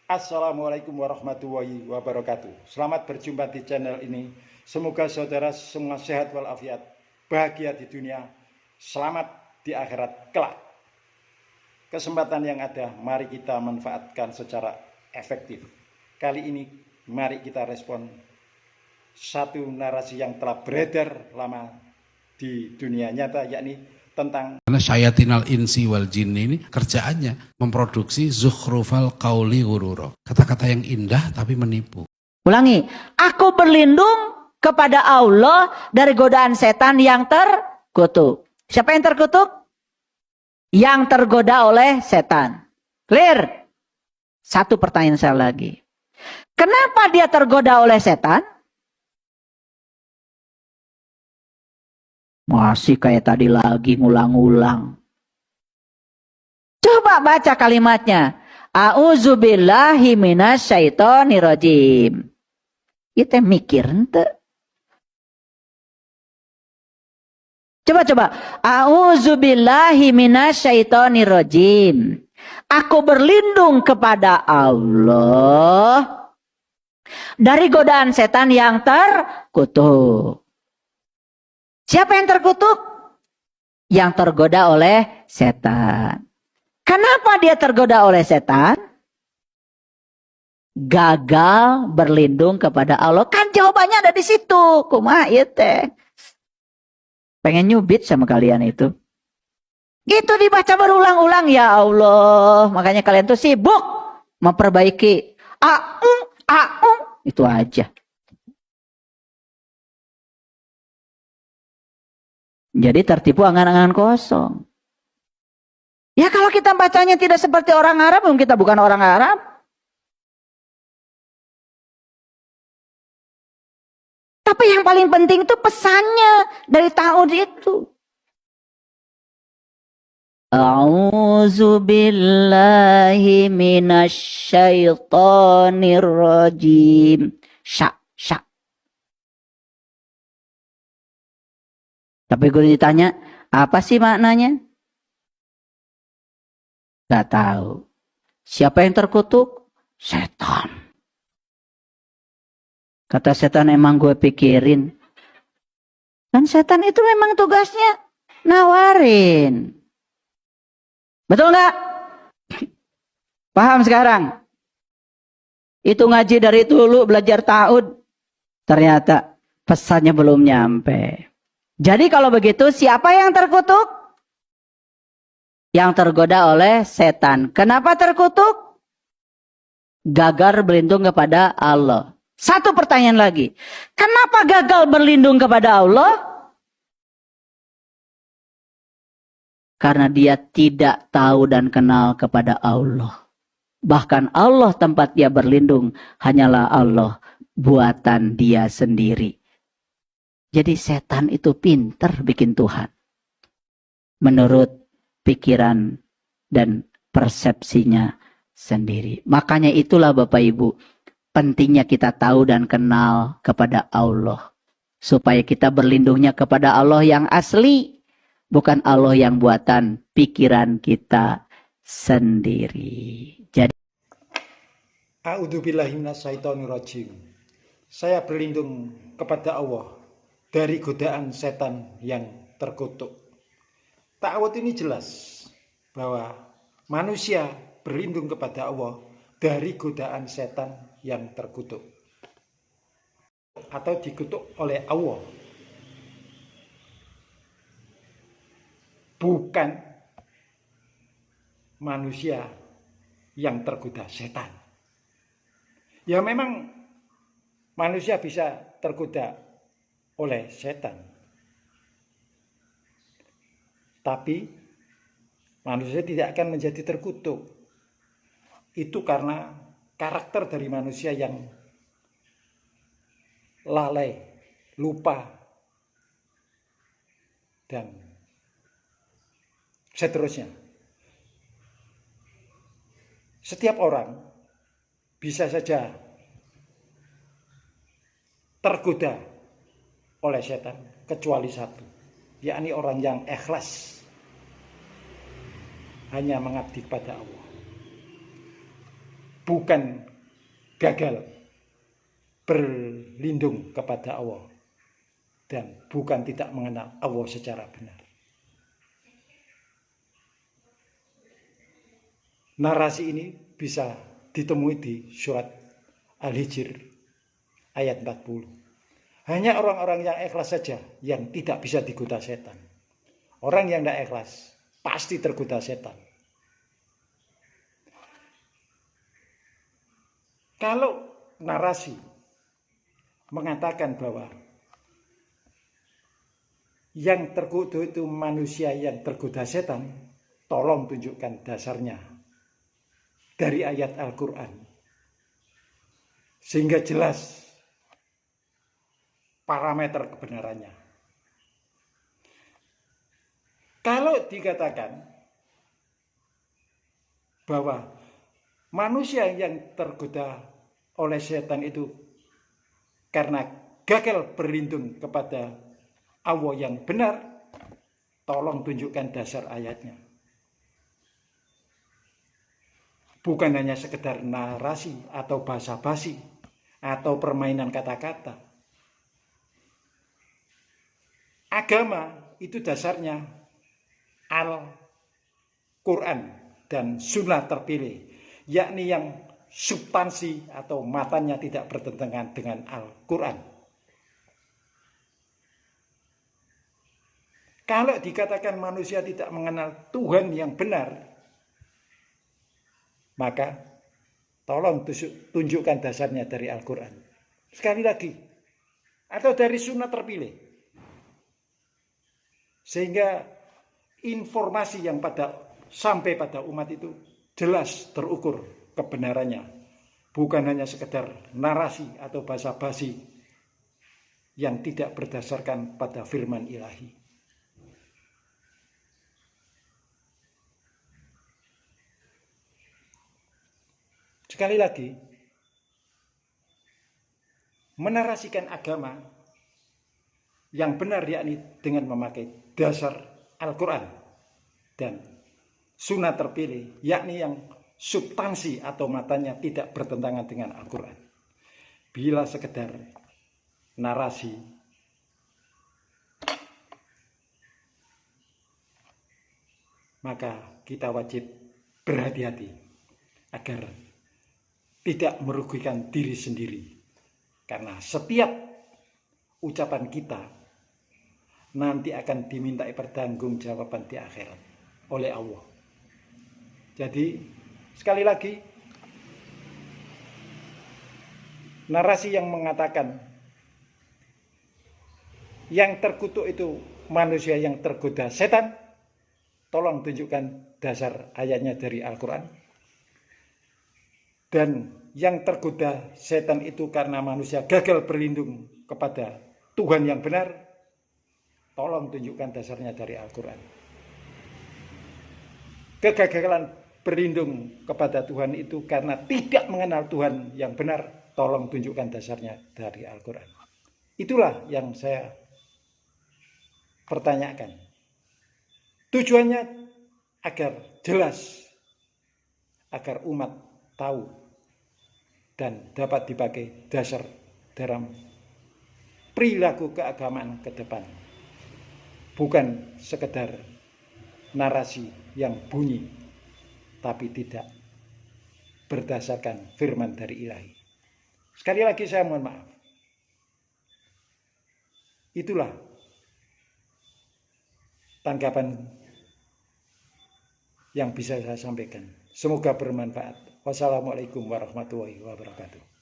Assalamualaikum warahmatullahi wabarakatuh. Selamat berjumpa di channel ini. Semoga saudara semua sehat walafiat, bahagia di dunia, selamat di akhirat kelak. Kesempatan yang ada, mari kita manfaatkan secara efektif. Kali ini mari kita respon satu narasi yang telah beredar lama di dunia nyata, yakni tentang karena syayatinal insi wal jin ini kerjaannya memproduksi zukhrufal qauli ghurura. Kata-kata yang indah tapi menipu. Ulangi, aku berlindung kepada Allah dari godaan setan yang terkutuk. Siapa yang terkutuk? Yang tergoda oleh setan. Clear? Satu pertanyaan saya lagi. Kenapa dia tergoda oleh setan? Masih kayak tadi lagi ngulang-ulang. Coba baca kalimatnya. A'udzubillahi minasyaitonirrajim. Kita mikir ente. Coba. A'udzubillahi minasyaitonirrajim. Aku berlindung kepada Allah dari godaan setan yang terkutuk. Siapa yang terkutuk? Yang tergoda oleh setan. Kenapa dia tergoda oleh setan? Gagal berlindung kepada Allah. Kan jawabannya ada di situ. Kumaha ieu teh? Pengen nyubit sama kalian itu. Itu dibaca berulang-ulang, ya Allah. Makanya kalian tuh sibuk memperbaiki itu aja. Jadi tertipu angan-angan kosong. Ya kalau kita bacanya tidak seperti orang Arab, mungkin kita bukan orang Arab. Tapi yang paling penting itu pesannya dari ta'awudz itu. A'udzu billahi minasyaitonir rajim. Syak. Tapi gue ditanya, apa sih maknanya? Gak tahu. Siapa yang terkutuk? Setan. Kata setan, emang gue pikirin. Kan setan itu memang tugasnya nawarin. Betul gak? Paham sekarang? Itu ngaji dari dulu, belajar ta'awudz. Ternyata pesannya belum nyampe. Jadi kalau begitu siapa yang terkutuk? Yang tergoda oleh setan. Kenapa terkutuk? Gagal berlindung kepada Allah. Satu pertanyaan lagi. Kenapa gagal berlindung kepada Allah? Karena dia tidak tahu dan kenal kepada Allah. Bahkan Allah tempat dia berlindung hanyalah Allah buatan dia sendiri. Jadi setan itu pinter bikin Tuhan. Menurut pikiran dan persepsinya sendiri. Makanya itulah Bapak Ibu. Pentingnya kita tahu dan kenal kepada Allah. Supaya kita berlindungnya kepada Allah yang asli. Bukan Allah yang buatan pikiran kita sendiri. Jadi A'udzubillahi minasyaitonirrajim. Saya berlindung kepada Allah dari godaan setan yang terkutuk. Ta'awudz ini jelas bahwa manusia berlindung kepada Allah dari godaan setan yang terkutuk atau dikutuk oleh Allah. Bukan manusia yang tergoda setan. Ya memang manusia bisa tergoda oleh setan. Tapi manusia tidak akan menjadi terkutuk. Itu karena karakter dari manusia yang lalai, lupa, dan seterusnya. Setiap orang bisa saja tergoda oleh setan, kecuali satu, yakni orang yang ikhlas hanya mengabdi kepada Allah. bukan gagal berlindung kepada Allah, dan bukan tidak mengenal Allah secara benar. Narasi ini bisa ditemui di surat Al-Hijr ayat 40. Hanya orang-orang yang ikhlas saja yang tidak bisa digoda setan. Orang yang tidak ikhlas pasti tergoda setan. Kalau narasi mengatakan bahwa yang tergoda itu manusia yang tergoda setan, tolong tunjukkan dasarnya dari ayat Al-Quran, sehingga jelas parameter kebenarannya. Kalau dikatakan bahwa manusia yang tergoda oleh setan itu karena gagal berlindung kepada Allah yang benar, tolong tunjukkan dasar ayatnya. Bukan hanya sekedar narasi atau basa-basi atau permainan kata-kata. Agama itu dasarnya Al-Quran dan sunnah terpilih, yakni yang substansi atau matanya tidak bertentangan dengan Al-Quran. Kalau dikatakan manusia tidak mengenal Tuhan yang benar, maka tolong tunjukkan dasarnya dari Al-Quran. Sekali lagi, atau dari sunnah terpilih. Sehingga informasi yang sampai pada umat itu jelas terukur kebenarannya. Bukan hanya sekedar narasi atau basa-basi yang tidak berdasarkan pada firman ilahi. Sekali lagi, menarasikan agama yang benar yakni dengan memakai dasar Al-Quran dan sunnah terpilih, yakni yang substansi atau matanya tidak bertentangan dengan Al-Quran. Bila sekedar narasi, maka kita wajib berhati-hati agar tidak merugikan diri sendiri. Karena setiap ucapan kita nanti akan dimintai pertanggungjawaban di akhirat oleh Allah. Jadi sekali lagi, narasi yang mengatakan yang terkutuk itu manusia yang tergoda setan, tolong tunjukkan dasar ayatnya dari Al-Quran. Dan yang tergoda setan itu karena manusia gagal berlindung kepada Tuhan yang benar, tolong tunjukkan dasarnya dari Al-Quran. Kegagalan berlindung kepada Tuhan itu karena tidak mengenal Tuhan yang benar, tolong tunjukkan dasarnya dari Al-Quran. Itulah yang saya pertanyakan. Tujuannya agar jelas, agar umat tahu dan dapat dipakai dasar dalam perilaku keagamaan ke depan. Bukan sekedar narasi yang bunyi, tapi tidak berdasarkan firman dari ilahi. Sekali lagi saya mohon maaf. Itulah tanggapan yang bisa saya sampaikan. Semoga bermanfaat. Wassalamualaikum warahmatullahi wabarakatuh.